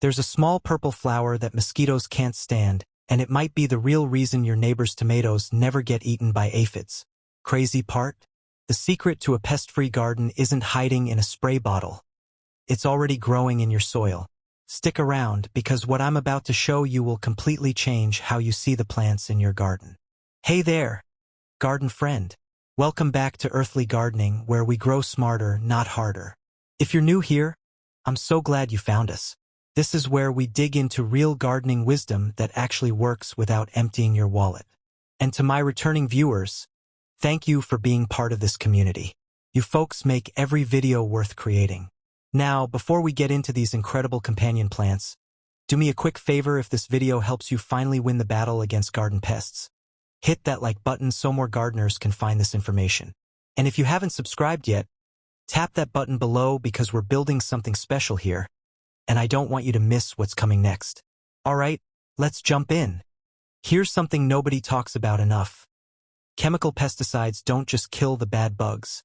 There's a small purple flower that mosquitoes can't stand, and it might be the real reason your neighbor's tomatoes never get eaten by aphids. Crazy part? The secret to a pest-free garden isn't hiding in a spray bottle. It's already growing in your soil. Stick around, because what I'm about to show you will completely change how you see the plants in your garden. Hey there, garden friend. Welcome back to Earthly Gardening, where we grow smarter, not harder. If you're new here, I'm so glad you found us. This is where we dig into real gardening wisdom that actually works without emptying your wallet. And to my returning viewers, thank you for being part of this community. You folks make every video worth creating. Now, before we get into these incredible companion plants, do me a quick favor. If this video helps you finally win the battle against garden pests, hit that like button so more gardeners can find this information. And if you haven't subscribed yet, tap that button below, because we're building something special here, and I don't want you to miss what's coming next. Alright, let's jump in. Here's something nobody talks about enough. Chemical pesticides don't just kill the bad bugs.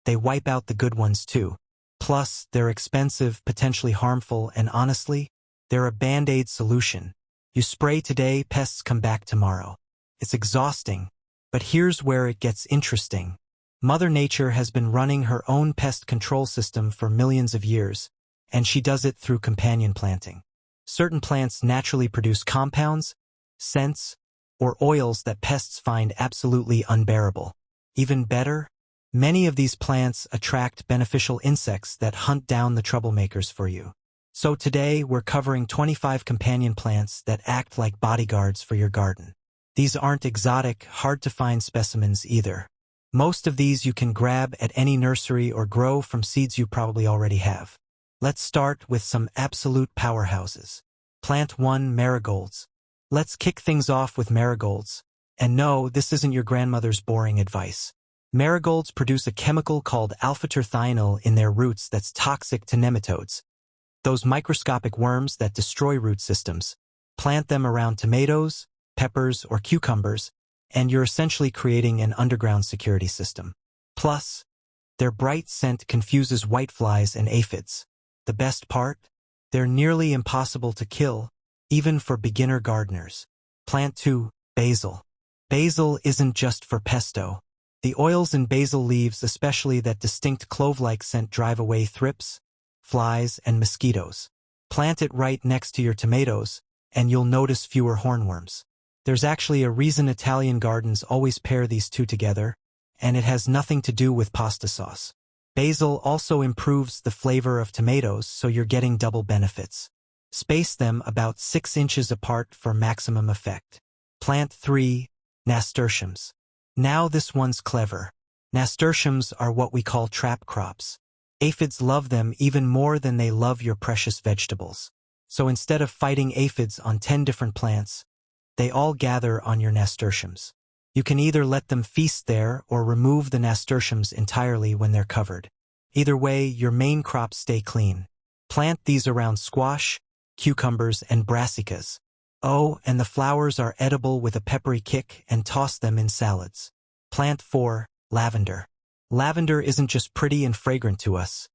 They wipe out the good ones too. Plus, they're expensive, potentially harmful, and honestly, they're a band-aid solution. You spray today, pests come back tomorrow. It's exhausting, but here's where it gets interesting. Mother Nature has been running her own pest control system for millions of years, and she does it through companion planting. Certain plants naturally produce compounds, scents, or oils that pests find absolutely unbearable. Even better, many of these plants attract beneficial insects that hunt down the troublemakers for you. So today, we're covering 25 companion plants that act like bodyguards for your garden. These aren't exotic, hard-to-find specimens either. Most of these you can grab at any nursery or grow from seeds you probably already have. Let's start with some absolute powerhouses. Plant 1, marigolds. Let's kick things off with marigolds. And no, this isn't your grandmother's boring advice. Marigolds produce a chemical called alpha-terthional in their roots that's toxic to nematodes, those microscopic worms that destroy root systems. Plant them around tomatoes, peppers, or cucumbers, and you're essentially creating an underground security system. Plus, their bright scent confuses whiteflies and aphids. The best part? They're nearly impossible to kill, even for beginner gardeners. Plant 2, basil. Basil isn't just for pesto. The oils in basil leaves, especially that distinct clove-like scent, drive away thrips, flies, and mosquitoes. Plant it right next to your tomatoes, and you'll notice fewer hornworms. There's actually a reason Italian gardens always pair these two together, and it has nothing to do with pasta sauce. Basil also improves the flavor of tomatoes, so you're getting double benefits. Space them about 6 inches apart for maximum effect. Plant 3, nasturtiums. Now this one's clever. Nasturtiums are what we call trap crops. Aphids love them even more than they love your precious vegetables. So instead of fighting aphids on 10 different plants, they all gather on your nasturtiums. You can either let them feast there or remove the nasturtiums entirely when they're covered. Either way, your main crops stay clean. Plant these around squash, cucumbers, and brassicas. Oh, and the flowers are edible with a peppery kick, and toss them in salads. Plant 4, lavender. Lavender isn't just pretty and fragrant to us.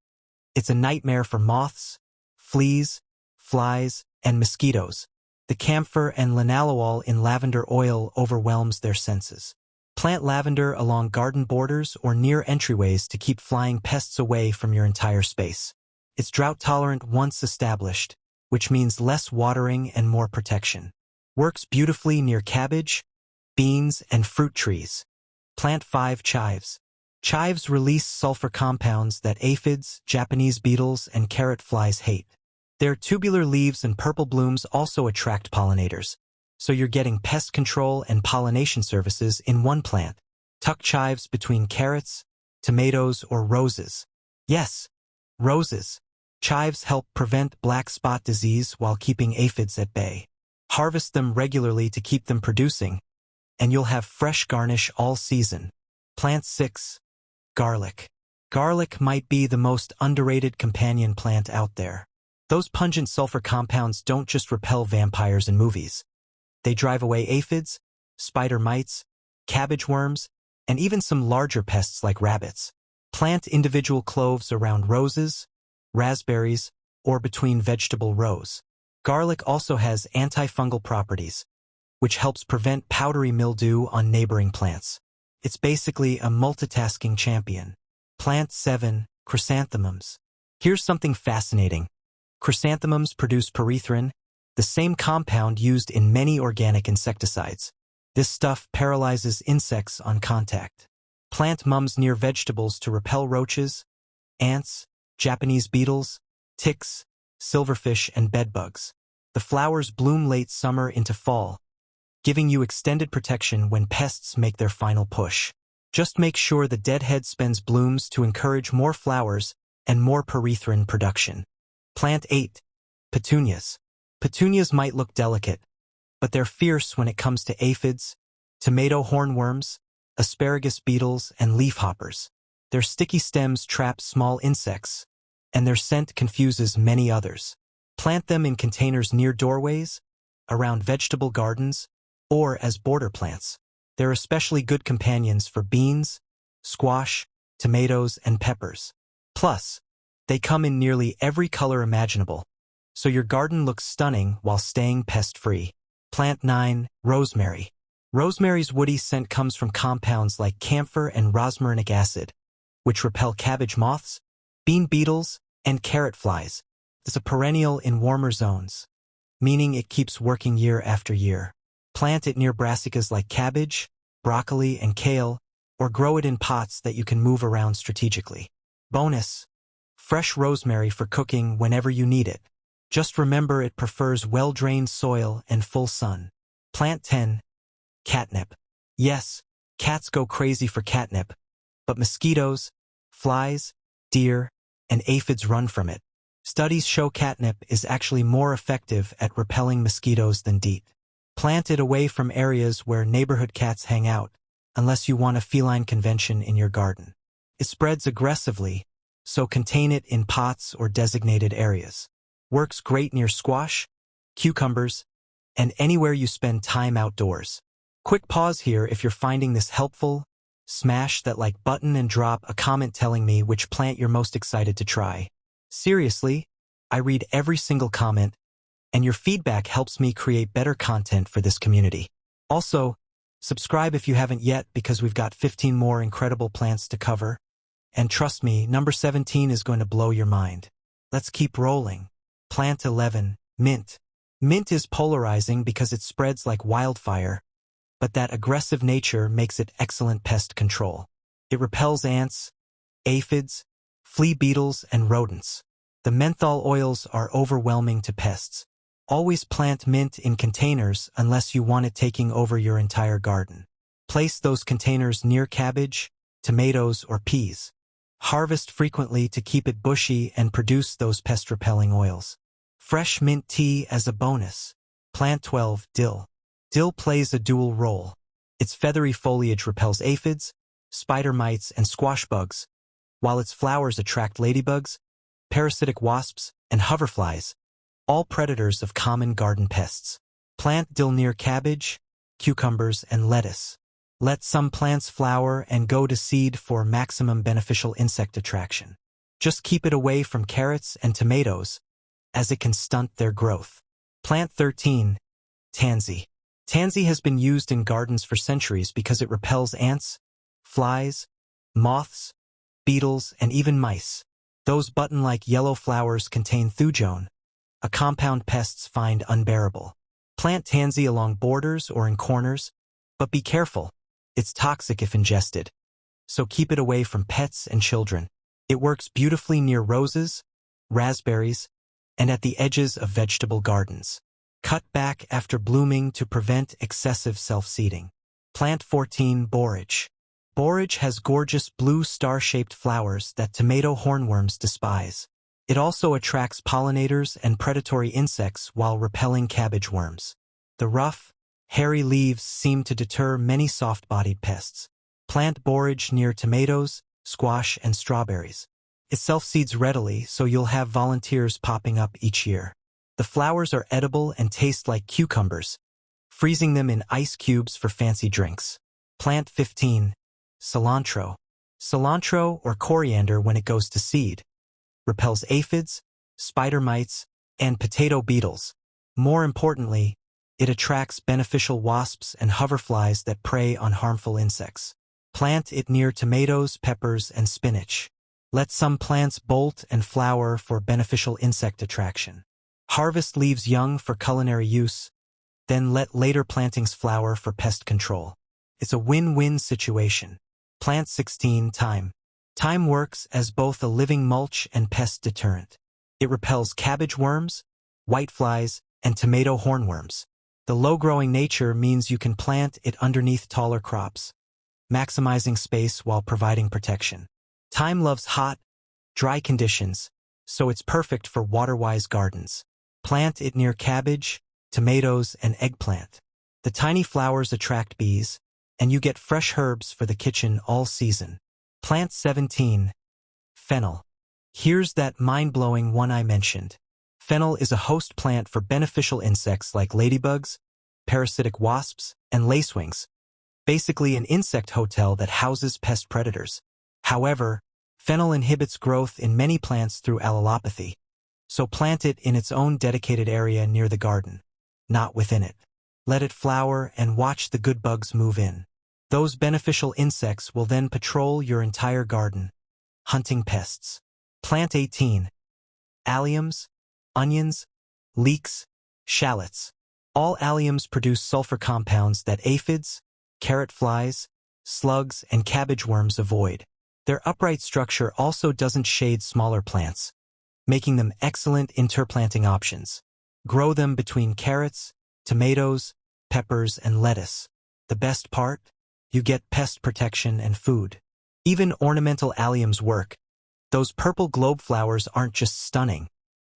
It's a nightmare for moths, fleas, flies, and mosquitoes. The camphor and linalool in lavender oil overwhelms their senses. Plant lavender along garden borders or near entryways to keep flying pests away from your entire space. It's drought-tolerant once established, which means less watering and more protection. Works beautifully near cabbage, beans, and fruit trees. Plant 5, chives. Chives release sulfur compounds that aphids, Japanese beetles, and carrot flies hate. Their tubular leaves and purple blooms also attract pollinators, so you're getting pest control and pollination services in one plant. Tuck chives between carrots, tomatoes, or roses. Yes, roses. Chives help prevent black spot disease while keeping aphids at bay. Harvest them regularly to keep them producing, and you'll have fresh garnish all season. Plant 6, garlic. Garlic might be the most underrated companion plant out there. Those pungent sulfur compounds don't just repel vampires in movies. They drive away aphids, spider mites, cabbage worms, and even some larger pests like rabbits. Plant individual cloves around roses, raspberries, or between vegetable rows. Garlic also has antifungal properties, which helps prevent powdery mildew on neighboring plants. It's basically a multitasking champion. Plant 7. Chrysanthemums. Here's something fascinating. Chrysanthemums produce pyrethrin, the same compound used in many organic insecticides. This stuff paralyzes insects on contact. Plant mums near vegetables to repel roaches, ants, Japanese beetles, ticks, silverfish, and bedbugs. The flowers bloom late summer into fall, giving you extended protection when pests make their final push. Just make sure the deadhead spends blooms to encourage more flowers and more pyrethrin production. Plant 8. Petunias. Petunias might look delicate, but they're fierce when it comes to aphids, tomato hornworms, asparagus beetles, and leafhoppers. Their sticky stems trap small insects, and their scent confuses many others. Plant them in containers near doorways, around vegetable gardens, or as border plants. They're especially good companions for beans, squash, tomatoes, and peppers. Plus, they come in nearly every color imaginable, so your garden looks stunning while staying pest-free. Plant 9. Rosemary. Rosemary's woody scent comes from compounds like camphor and rosmarinic acid, which repel cabbage moths, bean beetles, and carrot flies. It's a perennial in warmer zones, meaning it keeps working year after year. Plant it near brassicas like cabbage, broccoli, and kale, or grow it in pots that you can move around strategically. Bonus: fresh rosemary for cooking whenever you need it. Just remember it prefers well-drained soil and full sun. Plant 10. Catnip. Yes, cats go crazy for catnip, but mosquitoes, flies, deer, and aphids run from it. Studies show catnip is actually more effective at repelling mosquitoes than DEET. Plant it away from areas where neighborhood cats hang out, unless you want a feline convention in your garden. It spreads aggressively, so contain it in pots or designated areas. Works great near squash, cucumbers, and anywhere you spend time outdoors. Quick pause here if you're finding this helpful. Smash that like button and drop a comment telling me which plant you're most excited to try. Seriously, I read every single comment, and your feedback helps me create better content for this community. Also, subscribe if you haven't yet because we've got 15 more incredible plants to cover. And trust me, number 17 is going to blow your mind. Let's keep rolling. Plant 11. Mint. Mint is polarizing because it spreads like wildfire, but that aggressive nature makes it excellent pest control. It repels ants, aphids, flea beetles, and rodents. The menthol oils are overwhelming to pests. Always plant mint in containers unless you want it taking over your entire garden. Place those containers near cabbage, tomatoes, or peas. Harvest frequently to keep it bushy and produce those pest-repelling oils. Fresh mint tea as a bonus. Plant 12. Dill. Dill plays a dual role. Its feathery foliage repels aphids, spider mites, and squash bugs, while its flowers attract ladybugs, parasitic wasps, and hoverflies, all predators of common garden pests. Plant dill near cabbage, cucumbers, and lettuce. Let some plants flower and go to seed for maximum beneficial insect attraction. Just keep it away from carrots and tomatoes, as it can stunt their growth. Plant 13. Tansy. Tansy has been used in gardens for centuries because it repels ants, flies, moths, beetles, and even mice. Those button-like yellow flowers contain thujone, a compound pests find unbearable. Plant tansy along borders or in corners, but be careful. It's toxic if ingested, so keep it away from pets and children. It works beautifully near roses, raspberries, and at the edges of vegetable gardens. Cut back after blooming to prevent excessive self-seeding. Plant 14. Borage. Borage has gorgeous blue star-shaped flowers that tomato hornworms despise. It also attracts pollinators and predatory insects while repelling cabbage worms. The rough, hairy leaves seem to deter many soft-bodied pests. Plant borage near tomatoes, squash, and strawberries. It self-seeds readily, so you'll have volunteers popping up each year. The flowers are edible and taste like cucumbers, freezing them in ice cubes for fancy drinks. Plant 15. Cilantro. Cilantro, or coriander when it goes to seed, repels aphids, spider mites, and potato beetles. More importantly, it attracts beneficial wasps and hoverflies that prey on harmful insects. Plant it near tomatoes, peppers, and spinach. Let some plants bolt and flower for beneficial insect attraction. Harvest leaves young for culinary use, then let later plantings flower for pest control. It's a win-win situation. Plant 16 Thyme. Thyme works as both a living mulch and pest deterrent. It repels cabbage worms, whiteflies, and tomato hornworms. The low-growing nature means you can plant it underneath taller crops, maximizing space while providing protection. Thyme loves hot, dry conditions, so it's perfect for water-wise gardens. Plant it near cabbage, tomatoes, and eggplant. The tiny flowers attract bees, and you get fresh herbs for the kitchen all season. Plant 17 Fennel. Here's that mind-blowing one I mentioned. Fennel is a host plant for beneficial insects like ladybugs, parasitic wasps, and lacewings. Basically an insect hotel that houses pest predators. However, fennel inhibits growth in many plants through allelopathy, so plant it in its own dedicated area near the garden, not within it. Let it flower and watch the good bugs move in. Those beneficial insects will then patrol your entire garden, hunting pests. Plant 18 Alliums, onions, leeks, shallots. All alliums produce sulfur compounds that aphids, carrot flies, slugs, and cabbage worms avoid. Their upright structure also doesn't shade smaller plants, making them excellent interplanting options. Grow them between carrots, tomatoes, peppers, and lettuce. The best part? You get pest protection and food. Even ornamental alliums work. Those purple globe flowers aren't just stunning.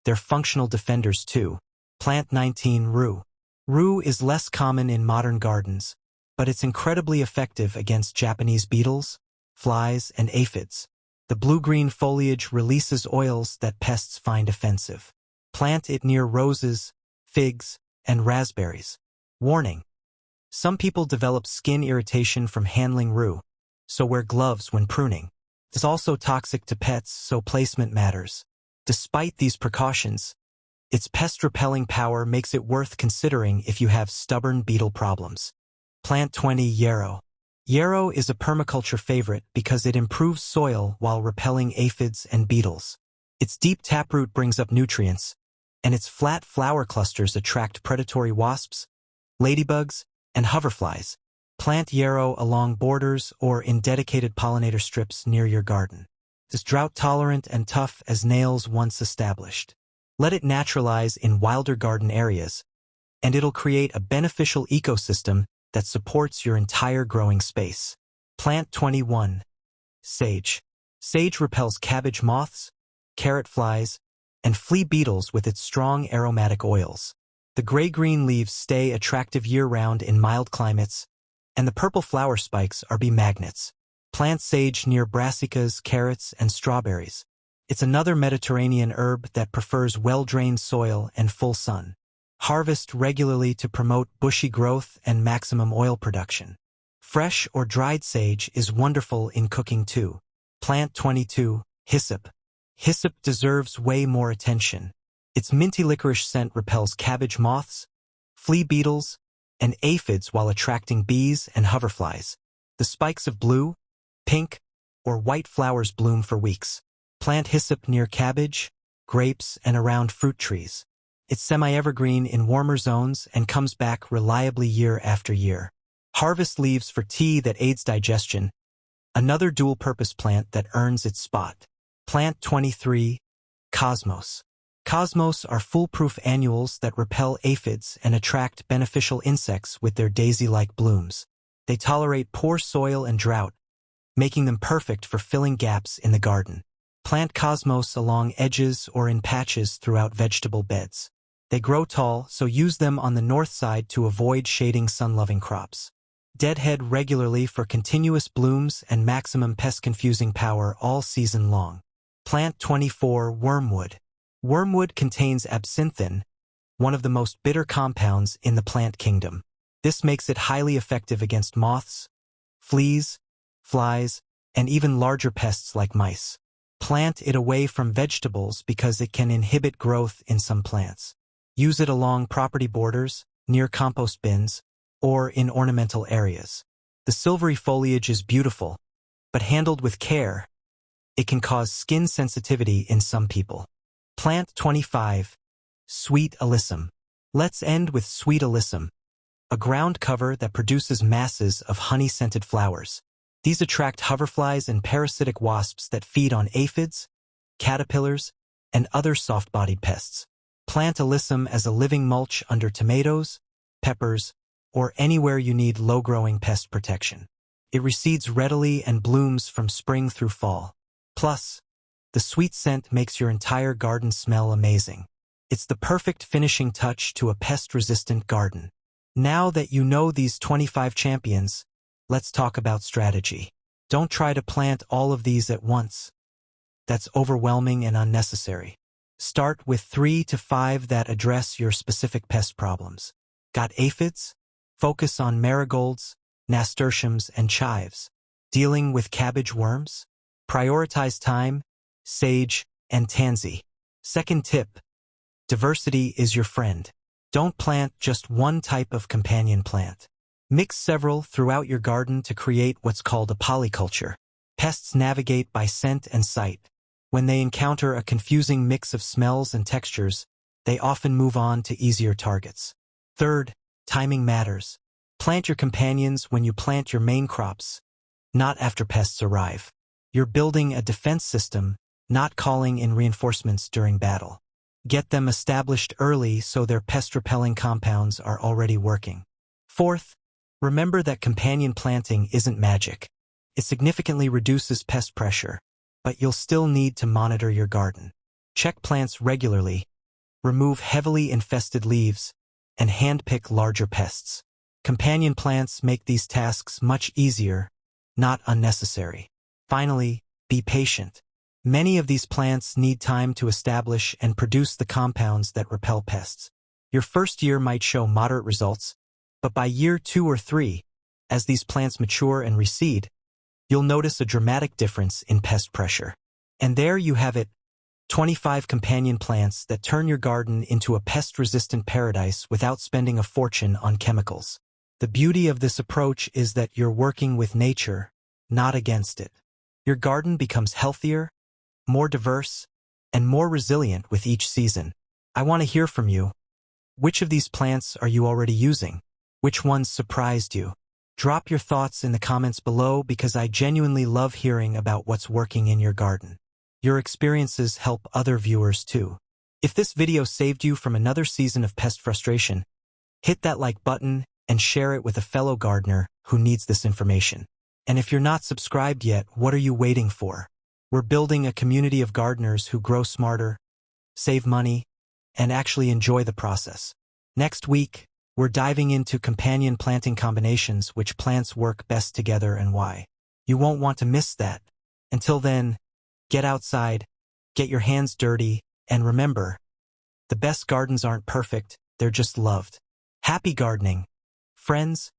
They're functional defenders too. Plant 19 Rue. Rue is less common in modern gardens, but it's incredibly effective against Japanese beetles, flies, and aphids. The blue-green foliage releases oils that pests find offensive. Plant it near roses, figs, and raspberries. Warning: some people develop skin irritation from handling rue, so wear gloves when pruning. It's also toxic to pets, so placement matters. Despite these precautions, its pest-repelling power makes it worth considering if you have stubborn beetle problems. Plant 20 Yarrow. Yarrow is a permaculture favorite because it improves soil while repelling aphids and beetles. Its deep taproot brings up nutrients, and its flat flower clusters attract predatory wasps, ladybugs, and hoverflies. Plant yarrow along borders or in dedicated pollinator strips near your garden. It's drought-tolerant and tough as nails once established. Let it naturalize in wilder garden areas, and it'll create a beneficial ecosystem that supports your entire growing space. Plant 21 Sage. Sage repels cabbage moths, carrot flies, and flea beetles with its strong aromatic oils. The gray-green leaves stay attractive year-round in mild climates, and the purple flower spikes are bee magnets. Plant sage near brassicas, carrots, and strawberries. It's another Mediterranean herb that prefers well-drained soil and full sun. Harvest regularly to promote bushy growth and maximum oil production. Fresh or dried sage is wonderful in cooking too. Plant 22 Hyssop. Hyssop deserves way more attention. Its minty licorice scent repels cabbage moths, flea beetles, and aphids while attracting bees and hoverflies. The spikes of blue, pink, or white flowers bloom for weeks. Plant hyssop near cabbage, grapes, and around fruit trees. It's semi-evergreen in warmer zones and comes back reliably year after year. Harvest leaves for tea that aids digestion, another dual-purpose plant that earns its spot. Plant 23 Cosmos. Cosmos are foolproof annuals that repel aphids and attract beneficial insects with their daisy-like blooms. They tolerate poor soil and drought, making them perfect for filling gaps in the garden. Plant cosmos along edges or in patches throughout vegetable beds. They grow tall, so use them on the north side to avoid shading sun-loving crops. Deadhead regularly for continuous blooms and maximum pest-confusing power all season long. Plant 24 Wormwood. Wormwood contains absinthin, one of the most bitter compounds in the plant kingdom. This makes it highly effective against moths, fleas, flies, and even larger pests like mice. Plant it away from vegetables because it can inhibit growth in some plants. Use it along property borders, near compost bins, or in ornamental areas. The silvery foliage is beautiful, but handled with care, it can cause skin sensitivity in some people. Plant 25. Sweet alyssum. Let's end with sweet alyssum, a ground cover that produces masses of honey-scented flowers. These attract hoverflies and parasitic wasps that feed on aphids, caterpillars, and other soft-bodied pests. Plant alyssum as a living mulch under tomatoes, peppers, or anywhere you need low-growing pest protection. It reseeds readily and blooms from spring through fall. Plus, the sweet scent makes your entire garden smell amazing. It's the perfect finishing touch to a pest-resistant garden. Now that you know these 25 champions, let's talk about strategy. Don't try to plant all of these at once. That's overwhelming and unnecessary. Start with 3 to 5 that address your specific pest problems. Got aphids? Focus on marigolds, nasturtiums, and chives. Dealing with cabbage worms? Prioritize thyme, sage, and tansy. Second tip: diversity is your friend. Don't plant just one type of companion plant. Mix several throughout your garden to create what's called a polyculture. Pests navigate by scent and sight. When they encounter a confusing mix of smells and textures, they often move on to easier targets. Third, timing matters. Plant your companions when you plant your main crops, not after pests arrive. You're building a defense system, not calling in reinforcements during battle. Get them established early so their pest-repelling compounds are already working. Fourth, remember that companion planting isn't magic. It significantly reduces pest pressure, but you'll still need to monitor your garden. Check plants regularly, remove heavily infested leaves, and handpick larger pests. Companion plants make these tasks much easier, not unnecessary. Finally, be patient. Many of these plants need time to establish and produce the compounds that repel pests. Your first year might show moderate results, but by year 2 or 3, as these plants mature and reseed, you'll notice a dramatic difference in pest pressure. And there you have it, 25 companion plants that turn your garden into a pest-resistant paradise without spending a fortune on chemicals. The beauty of this approach is that you're working with nature, not against it. Your garden becomes healthier, more diverse, and more resilient with each season. I want to hear from you. Which of these plants are you already using? Which ones surprised you? Drop your thoughts in the comments below because I genuinely love hearing about what's working in your garden. Your experiences help other viewers too. If this video saved you from another season of pest frustration, hit that like button and share it with a fellow gardener who needs this information. And if you're not subscribed yet, what are you waiting for? We're building a community of gardeners who grow smarter, save money, and actually enjoy the process. Next week, we're diving into companion planting combinations, which plants work best together and why. You won't want to miss that. Until then, get outside, get your hands dirty, and remember, the best gardens aren't perfect, they're just loved. Happy gardening, friends!